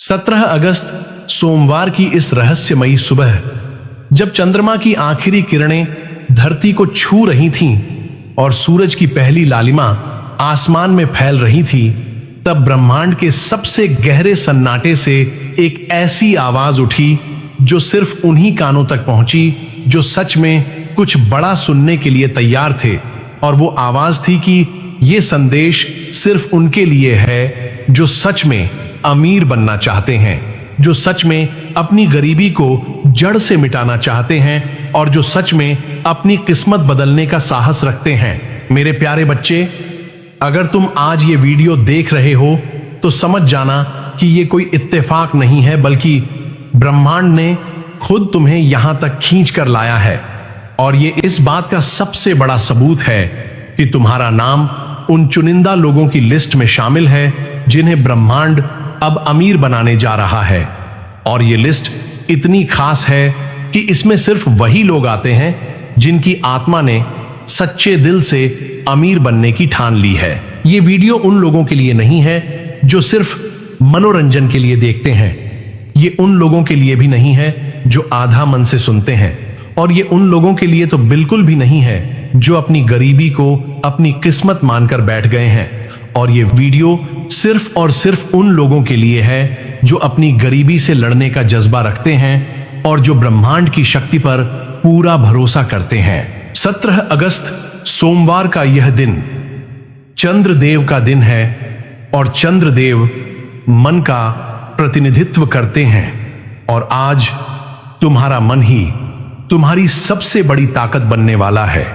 17 अगस्त सोमवार की इस रहस्यमयी सुबह, जब चंद्रमा की आखिरी किरणें धरती को छू रही थीं और सूरज की पहली लालिमा आसमान में फैल रही थी, तब ब्रह्मांड के सबसे गहरे सन्नाटे से एक ऐसी आवाज उठी जो सिर्फ उन्हीं कानों तक पहुंची जो सच में कुछ बड़ा सुनने के लिए तैयार थे। और वो आवाज थी कि ये संदेश सिर्फ उनके लिए है जो सच में अमीर बनना चाहते हैं, जो सच में अपनी गरीबी को जड़ से मिटाना चाहते हैं और जो सच में अपनी किस्मत बदलने का साहस रखते हैं। मेरे प्यारे बच्चे, अगर तुम आज ये वीडियो देख रहे हो तो समझ जाना कि ये कोई इत्तेफाक नहीं है, बल्कि ब्रह्मांड ने खुद तुम्हें यहां तक खींच कर लाया है। और ये इस बात का सबसे बड़ा सबूत है कि तुम्हारा नाम उन चुनिंदा लोगों की लिस्ट में शामिल है जिन्हें ब्रह्मांड अब अमीर बनाने जा रहा है। और ये लिस्ट इतनी खास है कि इसमें सिर्फ वही लोग आते हैं जिनकी आत्मा ने सच्चे दिल से अमीर बनने की ठान ली है। ये वीडियो उन लोगों के लिए नहीं है जो सिर्फ मनोरंजन के लिए देखते हैं। ये उन लोगों के लिए भी नहीं है जो आधा मन से सुनते हैं, और ये उन लोगों के लिए तो बिल्कुल भी नहीं है जो अपनी गरीबी को अपनी किस्मत मानकर बैठ गए हैं। और ये वीडियो सिर्फ और सिर्फ उन लोगों के लिए है जो अपनी गरीबी से लड़ने का जज्बा रखते हैं और जो ब्रह्मांड की शक्ति पर पूरा भरोसा करते हैं। 17 अगस्त सोमवार का यह दिन चंद्रदेव का दिन है और चंद्रदेव मन का प्रतिनिधित्व करते हैं। और आज तुम्हारा मन ही तुम्हारी सबसे बड़ी ताकत बनने वाला है,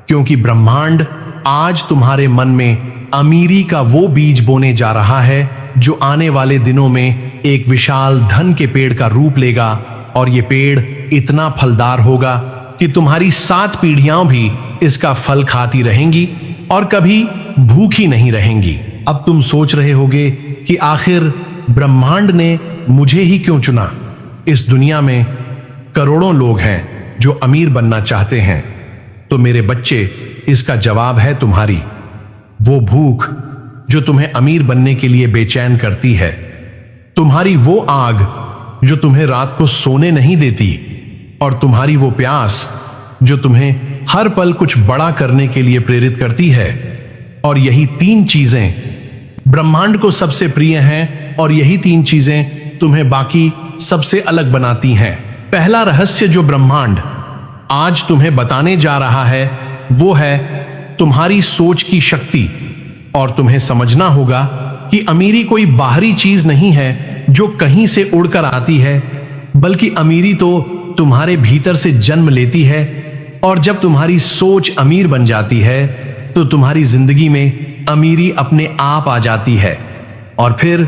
क्योंकि ब्रह्मांड आज तुम्हारे मन में अमीरी का वो बीज बोने जा रहा है जो आने वाले दिनों में एक विशाल धन के पेड़ का रूप लेगा। और ये पेड़ इतना फलदार होगा कि तुम्हारी 7 पीढ़ियां भी इसका फल खाती रहेंगी और कभी भूखी नहीं रहेंगी। अब तुम सोच रहे होगे कि आखिर ब्रह्मांड ने मुझे ही क्यों चुना? इस दुनिया में करोड़ों लोग हैं जो अमीर बनना चाहते हैं। तो मेरे बच्चे, इसका जवाब है तुम्हारी वो भूख जो तुम्हें अमीर बनने के लिए बेचैन करती है, तुम्हारी वो आग जो तुम्हें रात को सोने नहीं देती, और तुम्हारी वो प्यास जो तुम्हें हर पल कुछ बड़ा करने के लिए प्रेरित करती है। और यही 3 चीजें ब्रह्मांड को सबसे प्रिय हैं, और यही 3 चीजें तुम्हें बाकी सबसे अलग बनाती हैं। पहला रहस्य जो ब्रह्मांड आज तुम्हें बताने जा रहा है वो है तुम्हारी सोच की शक्ति। और तुम्हें समझना होगा कि अमीरी कोई बाहरी चीज नहीं है जो कहीं से उड़कर आती है, बल्कि अमीरी तो तुम्हारे भीतर से जन्म लेती है। और जब तुम्हारी सोच अमीर बन जाती है तो तुम्हारी जिंदगी में अमीरी अपने आप आ जाती है, और फिर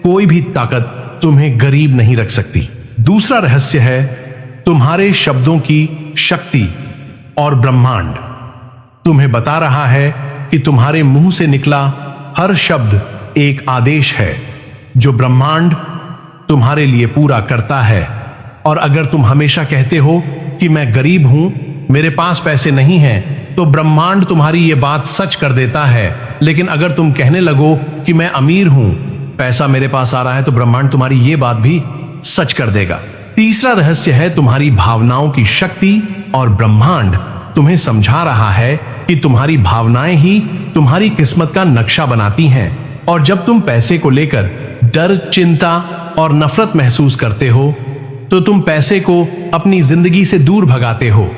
कोई भी ताकत तुम्हें गरीब नहीं रख सकती। दूसरा रहस्य है तुम्हारे शब्दों की शक्ति। और ब्रह्मांड तुम्हें बता रहा है कि तुम्हारे मुंह से निकला हर शब्द एक आदेश है जो ब्रह्मांड तुम्हारे लिए पूरा करता है। और अगर तुम हमेशा कहते हो कि मैं गरीब हूं, मेरे पास पैसे नहीं हैं, तो ब्रह्मांड तुम्हारी ये बात सच कर देता है। लेकिन अगर तुम कहने लगो कि मैं अमीर हूं, पैसा मेरे पास आ रहा है, तो ब्रह्मांड तुम्हारी ये बात भी सच कर देगा। तीसरा रहस्य है तुम्हारी भावनाओं की शक्ति। और ब्रह्मांड तुम्हें समझा रहा है कि तुम्हारी भावनाएं ही तुम्हारी किस्मत का नक्शा बनाती हैं। और जब तुम पैसे को लेकर डर, चिंता और नफरत महसूस करते हो तो तुम पैसे को अपनी जिंदगी से दूर भगाते हो।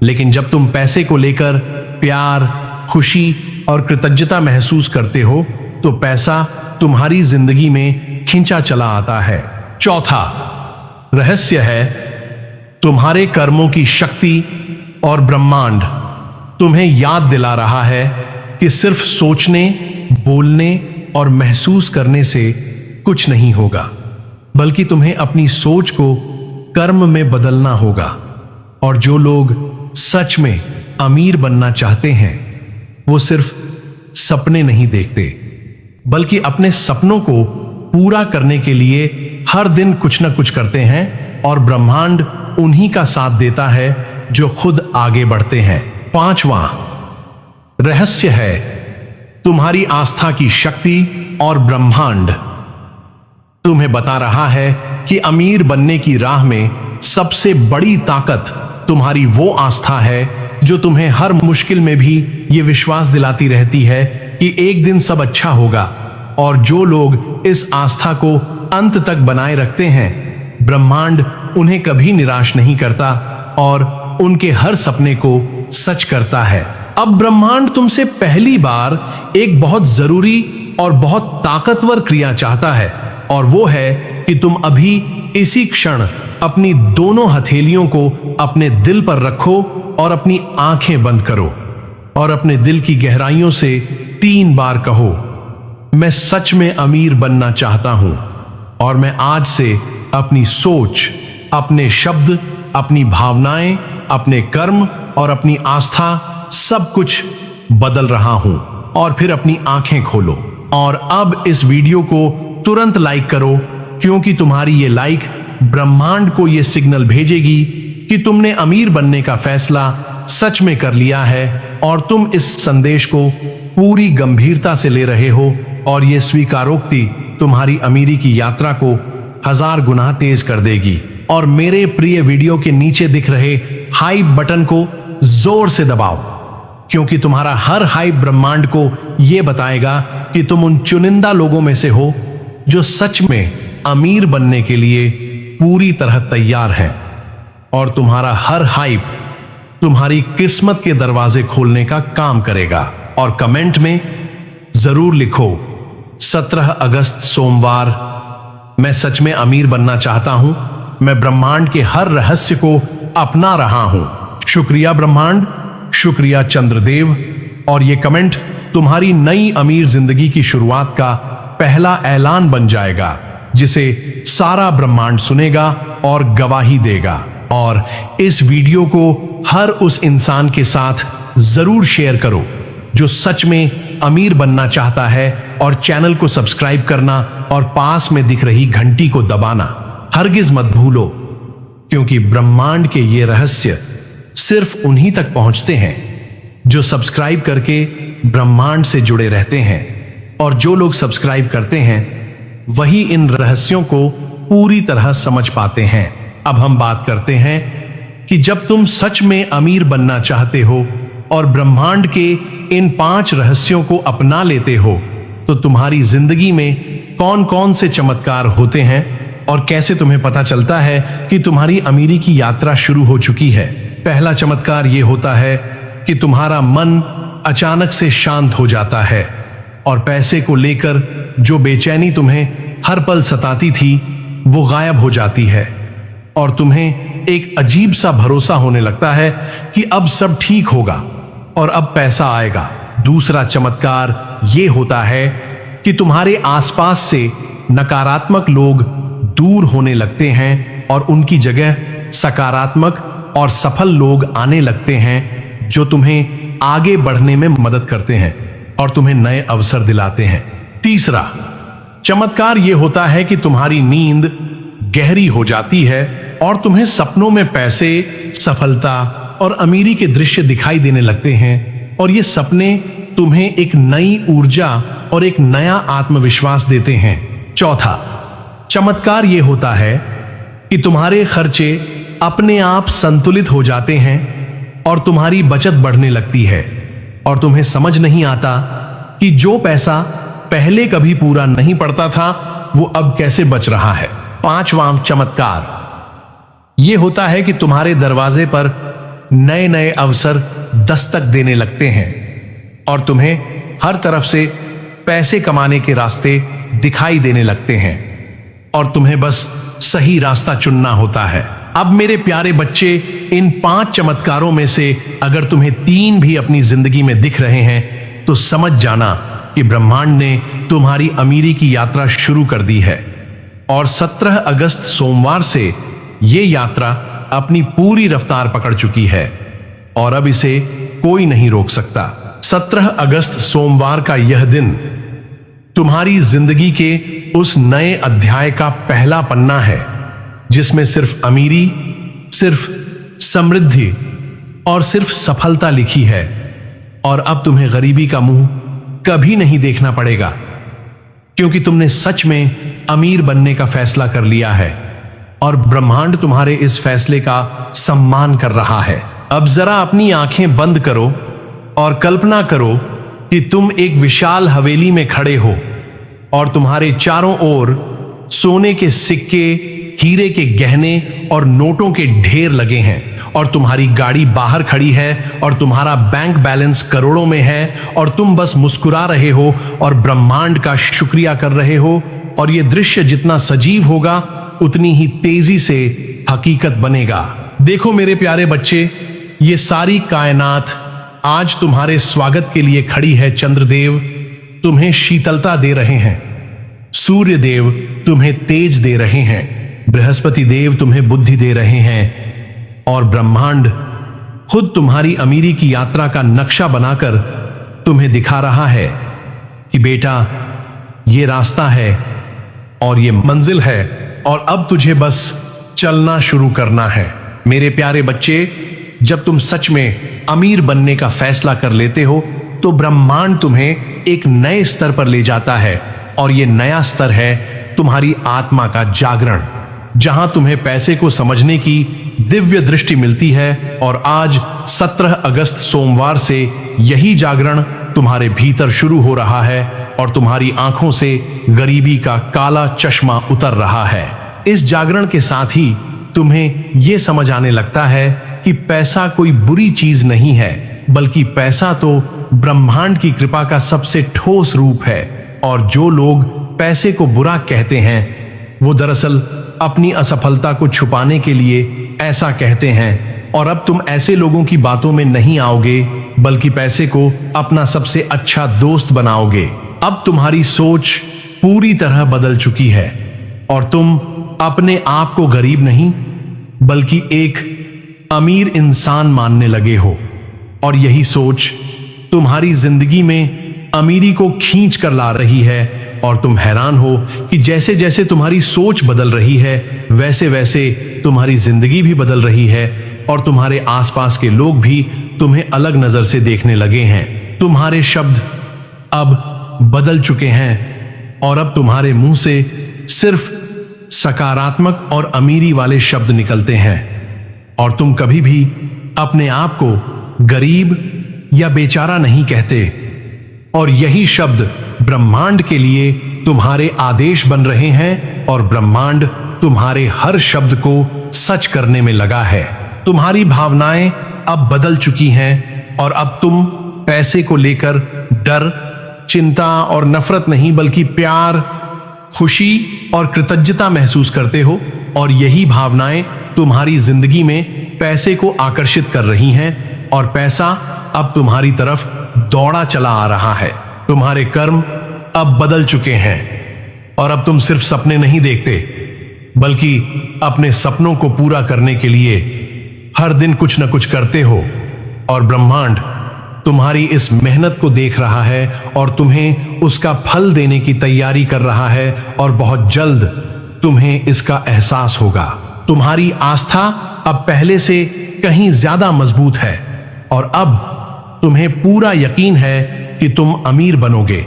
लेकिन जब तुम पैसे को लेकर प्यार, खुशी और कृतज्ञता महसूस करते हो तो पैसा तुम्हारी जिंदगी में खींचा चला आता है। चौथा रहस्य है तुम्हारे कर्मों की शक्ति। और ब्रह्मांड तुम्हें याद दिला रहा है कि सिर्फ सोचने, बोलने और महसूस करने से कुछ नहीं होगा, बल्कि तुम्हें अपनी सोच को कर्म में बदलना होगा। और जो लोग सच में अमीर बनना चाहते हैं वो सिर्फ सपने नहीं देखते, बल्कि अपने सपनों को पूरा करने के लिए हर दिन कुछ न कुछ करते हैं। और ब्रह्मांड उन्हीं का साथ देता है जो खुद आगे बढ़ते हैं। 5वां रहस्य है तुम्हारी आस्था की शक्ति। और ब्रह्मांड तुम्हें बता रहा है कि अमीर बनने की राह में सबसे बड़ी ताकत तुम्हारी वो आस्था है जो तुम्हें हर मुश्किल में भी ये विश्वास दिलाती रहती है कि एक दिन सब अच्छा होगा। और जो लोग इस आस्था को अंत तक बनाए रखते हैं, ब्रह्मांड उन्हें कभी निराश नहीं करता और उनके हर सपने को सच करता है। अब ब्रह्मांड तुमसे पहली बार एक बहुत जरूरी और बहुत ताकतवर क्रिया चाहता है, और वो है कि तुम अभी इसी क्षण अपनी दोनों हथेलियों को अपने दिल पर रखो और अपनी आंखें बंद करो और अपने दिल की गहराइयों से 3 बार कहो, मैं सच में अमीर बनना चाहता हूं और मैं आज से अपनी सोच, अपने शब्द, अपनी भावनाएं, अपने कर्म और अपनी आस्था सब कुछ बदल रहा हूं। और फिर अपनी आंखें खोलो और अब इस वीडियो को तुरंत लाइक करो, क्योंकि तुम्हारी ये लाइक ब्रह्मांड को ये सिग्नल भेजेगी कि तुमने अमीर बनने का फैसला सच में कर लिया है और तुम इस संदेश को पूरी गंभीरता से ले रहे हो। और ये स्वीकारोक्ति तुम्हारी अमीरी की यात्रा को 1000 गुना तेज कर देगी। और मेरे प्रिय वीडियो के नीचे दिख रहे हाइप बटन को जोर से दबाओ, क्योंकि तुम्हारा हर हाइप ब्रह्मांड को यह बताएगा कि तुम उन चुनिंदा लोगों में से हो जो सच में अमीर बनने के लिए पूरी तरह तैयार हैं। और तुम्हारा हर हाइप तुम्हारी किस्मत के दरवाजे खोलने का काम करेगा। और कमेंट में जरूर लिखो, 17 अगस्त सोमवार, मैं सच में अमीर बनना चाहता हूं, मैं ब्रह्मांड के हर रहस्य को अपना रहा हूं। शुक्रिया ब्रह्मांड, शुक्रिया चंद्रदेव। और ये कमेंट तुम्हारी नई अमीर जिंदगी की शुरुआत का पहला ऐलान बन जाएगा, जिसे सारा ब्रह्मांड सुनेगा और गवाही देगा। और इस वीडियो को हर उस इंसान के साथ जरूर शेयर करो जो सच में अमीर बनना चाहता है, और चैनल को सब्सक्राइब करना और पास में दिख रही घंटी को दबाना हरगिज मत भूलो, क्योंकि ब्रह्मांड के ये रहस्य सिर्फ उन्हीं तक पहुंचते हैं जो सब्सक्राइब करके ब्रह्मांड से जुड़े रहते हैं। और जो लोग सब्सक्राइब करते हैं वही इन रहस्यों को पूरी तरह समझ पाते हैं। अब हम बात करते हैं कि जब तुम सच में अमीर बनना चाहते हो और ब्रह्मांड के इन 5 रहस्यों को अपना लेते हो, तो तुम्हारी जिंदगी में कौन कौन से चमत्कार होते हैं और कैसे तुम्हें पता चलता है कि तुम्हारी अमीरी की यात्रा शुरू हो चुकी है। पहला चमत्कार यह होता है कि तुम्हारा मन अचानक से शांत हो जाता है और पैसे को लेकर जो बेचैनी तुम्हें हर पल सताती थी वो गायब हो जाती है, और तुम्हें एक अजीब सा भरोसा होने लगता है कि अब सब ठीक होगा और अब पैसा आएगा। दूसरा चमत्कार ये होता है कि तुम्हारे आसपास से नकारात्मक लोग दूर होने लगते हैं और उनकी जगह सकारात्मक और सफल लोग आने लगते हैं, जो तुम्हें आगे बढ़ने में मदद करते हैं और तुम्हें नए अवसर दिलाते हैं। तीसरा चमत्कार यह होता है कि तुम्हारी नींद गहरी हो जाती है और तुम्हें सपनों में पैसे, सफलता और अमीरी के दृश्य दिखाई देने लगते हैं, और ये सपने तुम्हें एक नई ऊर्जा और एक नया आत्मविश्वास देते हैं। चौथा चमत्कार यह होता है कि तुम्हारे खर्चे अपने आप संतुलित हो जाते हैं और तुम्हारी बचत बढ़ने लगती है, और तुम्हें समझ नहीं आता कि जो पैसा पहले कभी पूरा नहीं पड़ता था वो अब कैसे बच रहा है। पांचवां चमत्कार यह होता है कि तुम्हारे दरवाजे पर नए नए अवसर दस्तक देने लगते हैं और तुम्हें हर तरफ से पैसे कमाने के रास्ते दिखाई देने लगते हैं, और तुम्हें बस सही रास्ता चुनना होता है। अब मेरे प्यारे बच्चे, इन 5 चमत्कारों में से अगर तुम्हें 3 भी अपनी जिंदगी में दिख रहे हैं तो समझ जाना कि ब्रह्मांड ने तुम्हारी अमीरी की यात्रा शुरू कर दी है। और 17 अगस्त सोमवार से ये यात्रा अपनी पूरी रफ्तार पकड़ चुकी है और अब इसे कोई नहीं रोक सकता। 17 अगस्त सोमवार का यह दिन तुम्हारी जिंदगी के उस नए अध्याय का पहला पन्ना है, जिसमें सिर्फ अमीरी, सिर्फ समृद्धि और सिर्फ सफलता लिखी है। और अब तुम्हें गरीबी का मुंह कभी नहीं देखना पड़ेगा। क्योंकि तुमने सच में अमीर बनने का फैसला कर लिया है और ब्रह्मांड तुम्हारे इस फैसले का सम्मान कर रहा है। अब जरा अपनी आंखें बंद करो और कल्पना करो कि तुम एक विशाल हवेली में खड़े हो और तुम्हारे चारों ओर सोने के सिक्के, हीरे के गहने और नोटों के ढेर लगे हैं और तुम्हारी गाड़ी बाहर खड़ी है और तुम्हारा बैंक बैलेंस करोड़ों में है और तुम बस मुस्कुरा रहे हो और ब्रह्मांड का शुक्रिया कर रहे हो। और ये दृश्य जितना सजीव होगा उतनी ही तेजी से हकीकत बनेगा। देखो मेरे प्यारे बच्चे, ये सारी कायनात आज तुम्हारे स्वागत के लिए खड़ी है। चंद्रदेव तुम्हें शीतलता दे रहे हैं, सूर्य देव तुम्हें तेज दे रहे हैं, बृहस्पति देव तुम्हें बुद्धि दे रहे हैं और ब्रह्मांड खुद तुम्हारी अमीरी की यात्रा का नक्शा बनाकर तुम्हें दिखा रहा है कि बेटा, ये रास्ता है और ये मंजिल है और अब तुझे बस चलना शुरू करना है। मेरे प्यारे बच्चे, जब तुम सच में अमीर बनने का फैसला कर लेते हो तो ब्रह्मांड तुम्हें एक नए स्तर पर ले जाता है और ये नया स्तर है तुम्हारी आत्मा का जागरण, जहां तुम्हें पैसे को समझने की दिव्य दृष्टि मिलती है। और आज 17 अगस्त सोमवार से यही जागरण तुम्हारे भीतर शुरू हो रहा है और तुम्हारी आंखों से गरीबी का काला चश्मा उतर रहा है। इस जागरण के साथ ही तुम्हें यह समझ आने लगता है कि पैसा कोई बुरी चीज नहीं है, बल्कि पैसा तो ब्रह्मांड की कृपा का सबसे ठोस रूप है। और जो लोग पैसे को बुरा कहते हैं वो दरअसल अपनी असफलता को छुपाने के लिए ऐसा कहते हैं। और अब तुम ऐसे लोगों की बातों में नहीं आओगे, बल्कि पैसे को अपना सबसे अच्छा दोस्त बनाओगे। अब तुम्हारी सोच पूरी तरह बदल चुकी है और तुम अपने आप को गरीब नहीं बल्कि एक अमीर इंसान मानने लगे हो। और यही सोच तुम्हारी जिंदगी में अमीरी को खींच कर ला रही है और तुम हैरान हो कि जैसे जैसे तुम्हारी सोच बदल रही है वैसे वैसे तुम्हारी जिंदगी भी बदल रही है और तुम्हारे आसपास के लोग भी तुम्हें अलग नजर से देखने लगे हैं। तुम्हारे शब्द अब बदल चुके हैं और अब तुम्हारे मुंह से सिर्फ सकारात्मक और अमीरी वाले शब्द निकलते हैं और तुम कभी भी अपने आप को गरीब या बेचारा नहीं कहते। और यही शब्द ब्रह्मांड के लिए तुम्हारे आदेश बन रहे हैं और ब्रह्मांड तुम्हारे हर शब्द को सच करने में लगा है। तुम्हारी भावनाएं अब बदल चुकी हैं और अब तुम पैसे को लेकर डर, चिंता और नफरत नहीं बल्कि प्यार, खुशी और कृतज्ञता महसूस करते हो। और यही भावनाएं तुम्हारी जिंदगी में पैसे को आकर्षित कर रही हैं और पैसा अब तुम्हारी तरफ दौड़ा चला आ रहा है। तुम्हारे कर्म अब बदल चुके हैं और अब तुम सिर्फ सपने नहीं देखते बल्कि अपने सपनों को पूरा करने के लिए हर दिन कुछ न कुछ करते हो। और ब्रह्मांड तुम्हारी इस मेहनत को देख रहा है और तुम्हें उसका फल देने की तैयारी कर रहा है और बहुत जल्द तुम्हें इसका एहसास होगा। तुम्हारी आस्था अब पहले से कहीं ज्यादा मजबूत है और अब तुम्हें पूरा यकीन है कि तुम अमीर बनोगे।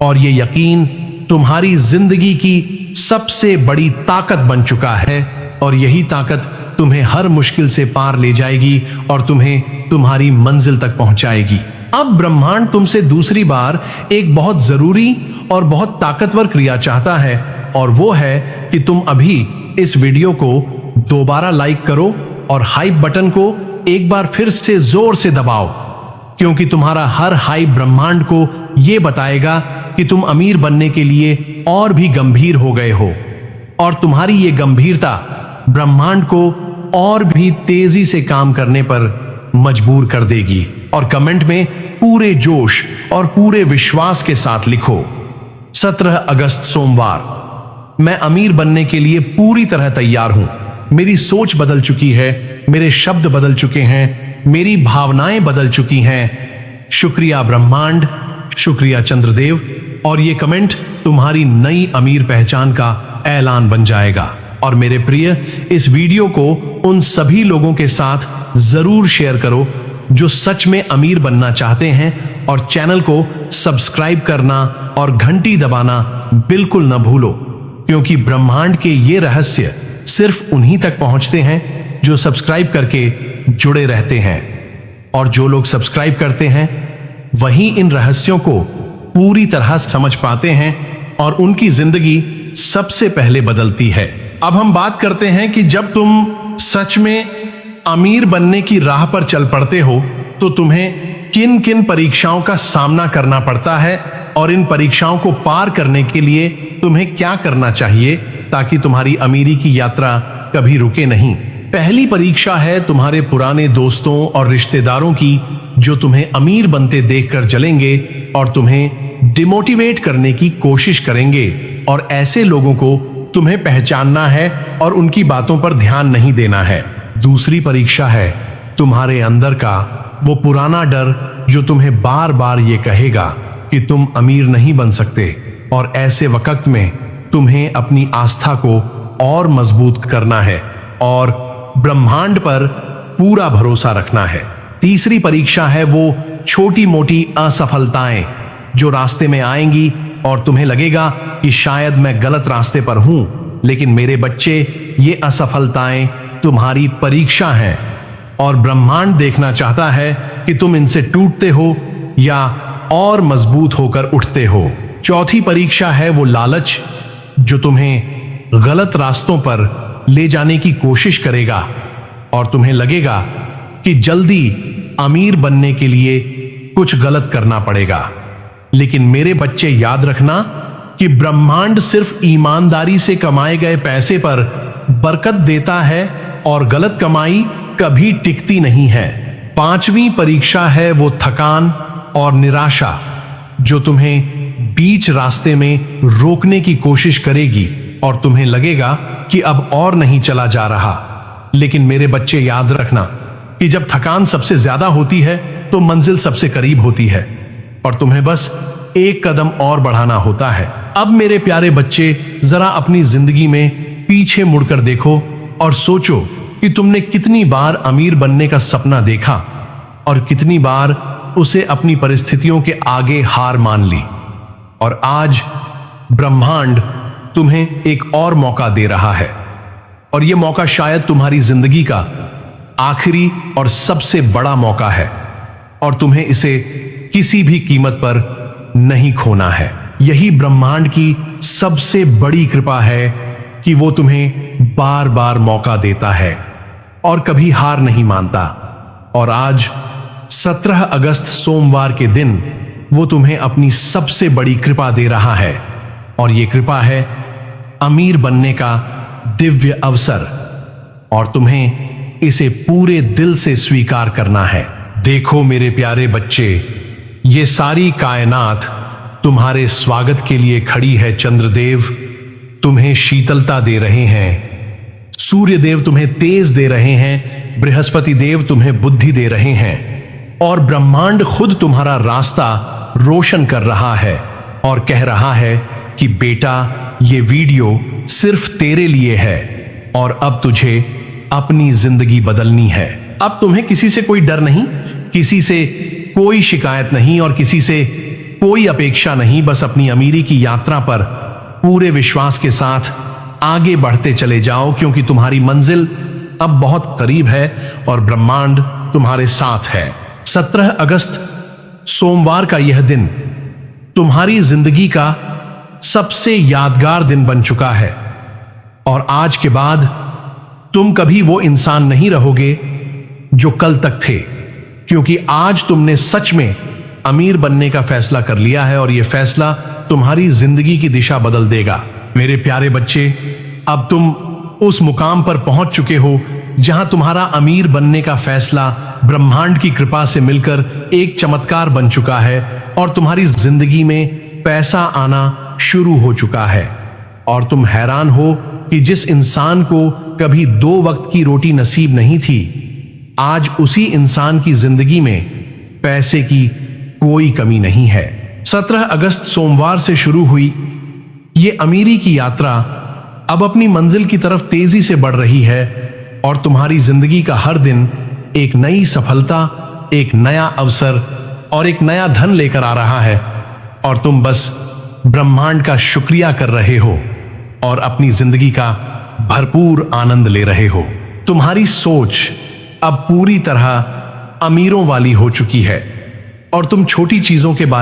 और ये यकीन तुम्हारी जिंदगी की सबसे बड़ी ताकत बन चुका है और यही ताकत तुम्हें हर मुश्किल से पार ले जाएगी और तुम्हें तुम्हारी मंजिल तक पहुंचाएगी। अब ब्रह्मांड तुमसे दूसरी बार एक बहुत जरूरी और बहुत ताकतवर क्रिया चाहता है और वो है कि तुम अभी इस वीडियो को दोबारा लाइक करो और हाइप बटन को एक बार फिर से जोर से दबाओ, क्योंकि तुम्हारा हर हाइप ब्रह्मांड को यह बताएगा कि तुम अमीर बनने के लिए और भी गंभीर हो गए हो और तुम्हारी ये गंभीरता ब्रह्मांड को और भी तेजी से काम करने पर मजबूर कर देगी। और कमेंट में पूरे जोश और पूरे विश्वास के साथ लिखो, 17 अगस्त सोमवार, मैं अमीर बनने के लिए पूरी तरह तैयार हूं। मेरी सोच बदल चुकी है, मेरे शब्द बदल चुके हैं, मेरी भावनाएं बदल चुकी हैं। शुक्रिया ब्रह्मांड, शुक्रिया चंद्रदेव। और ये कमेंट तुम्हारी नई अमीर पहचान का ऐलान बन जाएगा। और मेरे प्रिय, इस वीडियो को उन सभी लोगों के साथ जरूर शेयर करो जो सच में अमीर बनना चाहते हैं और चैनल को सब्सक्राइब करना और घंटी दबाना बिल्कुल न भूलो, क्योंकि ब्रह्मांड के ये रहस्य सिर्फ उन्हीं तक पहुंचते हैं जो सब्सक्राइब करके जुड़े रहते हैं। और जो लोग सब्सक्राइब करते हैं वही इन रहस्यों को पूरी तरह समझ पाते हैं और उनकी जिंदगी सबसे पहले बदलती है। अब हम बात करते हैं कि जब तुम सच में अमीर बनने की राह पर चल पड़ते हो तो तुम्हें किन किन परीक्षाओं का सामना करना पड़ता है और इन परीक्षाओं को पार करने के लिए तुम्हें क्या करना चाहिए ताकि तुम्हारी अमीरी की यात्रा कभी रुके नहीं। पहली परीक्षा है तुम्हारे पुराने दोस्तों और रिश्तेदारों की, जो तुम्हें अमीर बनते देखकर जलेंगे और तुम्हें डिमोटिवेट करने की कोशिश करेंगे। और ऐसे लोगों को तुम्हें पहचानना है और उनकी बातों पर ध्यान नहीं देना है। दूसरी परीक्षा है तुम्हारे अंदर का वो पुराना डर जो तुम्हें बार बार ये कहेगा कि तुम अमीर नहीं बन सकते, और ऐसे वक्त में तुम्हें अपनी आस्था को और मजबूत करना है और ब्रह्मांड पर पूरा भरोसा रखना है। तीसरी परीक्षा है वो छोटी मोटी असफलताएं जो रास्ते में आएंगी और तुम्हें लगेगा कि शायद मैं गलत रास्ते पर हूं, लेकिन मेरे बच्चे, ये असफलताएं तुम्हारी परीक्षा हैं और ब्रह्मांड देखना चाहता है कि तुम इनसे टूटते हो या और मजबूत होकर उठते हो। चौथी परीक्षा है वो लालच जो तुम्हें गलत रास्तों पर ले जाने की कोशिश करेगा और तुम्हें लगेगा कि जल्दी अमीर बनने के लिए कुछ गलत करना पड़ेगा। लेकिन मेरे बच्चे, याद रखना कि ब्रह्मांड सिर्फ ईमानदारी से कमाए गए पैसे पर बरकत देता है और गलत कमाई कभी टिकती नहीं है। पांचवी परीक्षा है वो थकान और निराशा जो तुम्हें बीच रास्ते में रोकने की कोशिश करेगी और तुम्हें लगेगा कि अब और नहीं चला जा रहा। लेकिन मेरे बच्चे, याद रखना कि जब थकान सबसे ज्यादा होती है तो मंजिल सबसे करीब होती है और तुम्हें बस एक कदम और बढ़ाना होता है। अब मेरे प्यारे बच्चे, जरा अपनी जिंदगी में पीछे मुड़कर देखो और सोचो कि तुमने कितनी बार अमीर बनने का सपना देखा और कितनी बार उसे अपनी परिस्थितियों के आगे हार मान ली। और आज ब्रह्मांड तुम्हें एक और मौका दे रहा है और यह मौका शायद तुम्हारी जिंदगी का आखिरी और सबसे बड़ा मौका है और तुम्हें इसे किसी भी कीमत पर नहीं खोना है। यही ब्रह्मांड की सबसे बड़ी कृपा है कि वो तुम्हें बार बार मौका देता है और कभी हार नहीं मानता। और आज 17 अगस्त सोमवार के दिन वो तुम्हें अपनी सबसे बड़ी कृपा दे रहा है और ये कृपा है अमीर बनने का दिव्य अवसर और तुम्हें इसे पूरे दिल से स्वीकार करना है। देखो मेरे प्यारे बच्चे, ये सारी कायनात तुम्हारे स्वागत के लिए खड़ी है। चंद्रदेव तुम्हें शीतलता दे रहे हैं, सूर्य देव तुम्हें तेज दे रहे हैं, बृहस्पति देव तुम्हें बुद्धि दे रहे हैं और ब्रह्मांड खुद तुम्हारा रास्ता रोशन कर रहा है और कह रहा है कि बेटा, ये वीडियो सिर्फ तेरे लिए है और अब तुझे अपनी जिंदगी बदलनी है। अब तुम्हें किसी से कोई डर नहीं, किसी से कोई शिकायत नहीं और किसी से कोई अपेक्षा नहीं। बस अपनी अमीरी की यात्रा पर पूरे विश्वास के साथ आगे बढ़ते चले जाओ, क्योंकि तुम्हारी मंजिल अब बहुत करीब है और ब्रह्मांड तुम्हारे साथ है। 17 अगस्त सोमवार का यह दिन तुम्हारी जिंदगी का सबसे यादगार दिन बन चुका है और आज के बाद तुम कभी वो इंसान नहीं रहोगे जो कल तक थे, क्योंकि आज तुमने सच में अमीर बनने का फैसला कर लिया है और यह फैसला तुम्हारी जिंदगी की दिशा बदल देगा। मेरे प्यारे बच्चे, अब तुम उस मुकाम पर पहुंच चुके हो जहां तुम्हारा अमीर बनने का फैसला ब्रह्मांड की कृपा से मिलकर एक चमत्कार बन चुका है और तुम्हारी जिंदगी में पैसा आना शुरू हो चुका है। और तुम हैरान हो कि जिस इंसान को कभी 2 वक्त की रोटी नसीब नहीं थी, आज उसी इंसान की जिंदगी में पैसे की कोई कमी नहीं है। 17 अगस्त सोमवार से शुरू हुई ये अमीरी की यात्रा अब अपनी मंजिल की तरफ तेजी से बढ़ रही है और तुम्हारी जिंदगी का हर दिन एक नई सफलता, एक नया अवसर और एक नया धन लेकर आ रहा है और तुम बस ब्रह्मांड का शुक्रिया कर रहे हो और अपनी जिंदगी का भरपूर आनंद ले रहे हो। तुम्हारी सोच अब पूरी तरह अमीरों वाली हो चुकी है और तुम छोटी चीजों के बारे